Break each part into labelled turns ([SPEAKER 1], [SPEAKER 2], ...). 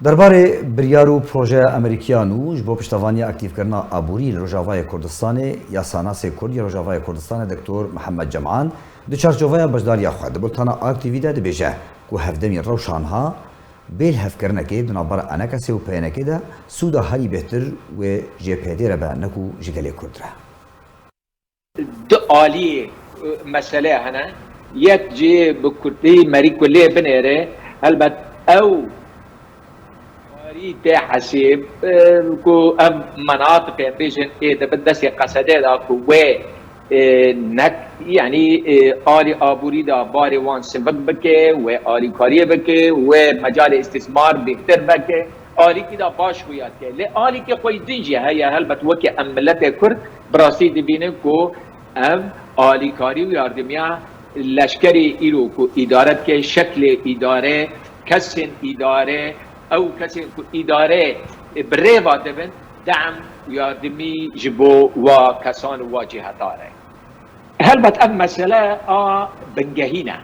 [SPEAKER 1] درباره بریار و پروژه امریکیانو جبو پشتوانی اکتیف کرنا آبوری روجاوای کردستان یا ساناس کردی روجاوای کردستان دکتر محمد جمعان دو چارچوبای بجداریا خود بولتانا اکتیویته دبیجه کو هفدمی روشانها بیل هف کرنا که بنابر انکسی و پینکی ده سودا هری بهتر و جپیدی ربا نکو جگلی کردره.
[SPEAKER 2] دو عالی مسئله هنه یک جی بکردی مری کلی بنیره البته او ته حسيب كو ام مناطق بيجن اذا بدس قصده دا كو نك يعني آلي آبوري دا باري وان سبق بكي و آلي كاريه بكي و مجال استثمار بكتر بكي آلي كده باش ويات كي لي آلي كي خوي دينجي هيا هل بتوكي ام ملت كرد براسي دبينه كو ام آلي كاري وياردميا لشكري إيرو كو إدارت كي شكل إداره كسن إداره او کسی اداره بریوا دبن دعم یاردمی جبو و کسان واجهه داره هلبت ام مسئله بنگهینه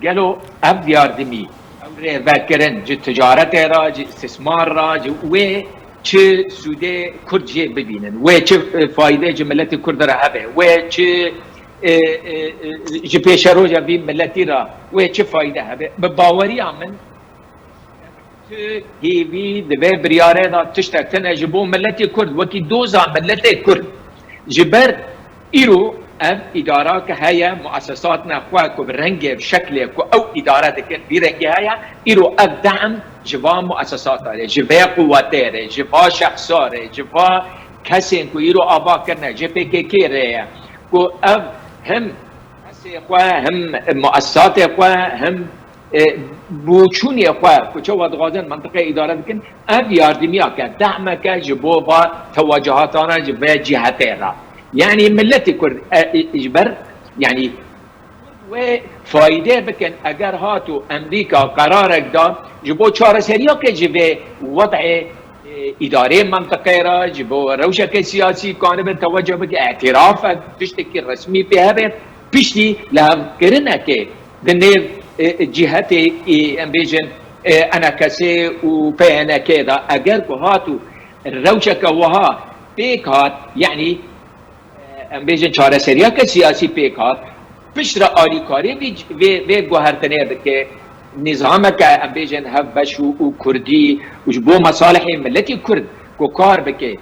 [SPEAKER 2] قالوا ام یاردمی امره وکرن جه تجارت را جه استثمار را جه و چه سوده کرد جه ببینن و چه فایده جه ملت کرد را هبه و چه جه پیش رو جه بین ملتی را و چه فایده هبه بباوری من هیوی دوی بریاره دا تشتکتن جبو ملت کرد وکی دوزا ملت کرد جبر ایرو ام اداره که هیا مؤسسات نخواه که برنگه بشکل که او اداره دکن بیرنگه هیا ایرو ام دعم جوا مؤسسات داره جوا قوات داره جوا شخصا داره جوا کسی که ایرو آبا کرنه جپی که که ره که ام هم کسی خواه هم مؤسسات خواه هم بوچونی خواه که چه وقت غازن منطقه اداره بکن ام یاردمی ها که دعمه که جبو با توجهاتانا جبو جهته را يعني ملتي كرد اجبر يعني و فايده بكن اگر هاتو امريكا قرارك دا جبو چهار سريا که جبه وضع اداره منطقه را جبو روشك سياسي كانبه توجه بك اعتراف تشتكي رسمي بها به بيشتي لهم كرنا که دنير جهت امريجن انا كسي و بينا كذا اگر هاتو روشك وها بيك هات يعني ام بیشتر چهار سریا که سیاسی پیکات پشت آلی کاری وی گوهرتنه بکه نظام که ام بیشتر هف بشو و کردی و جبو مصالح ملتی کرد کو کار بکه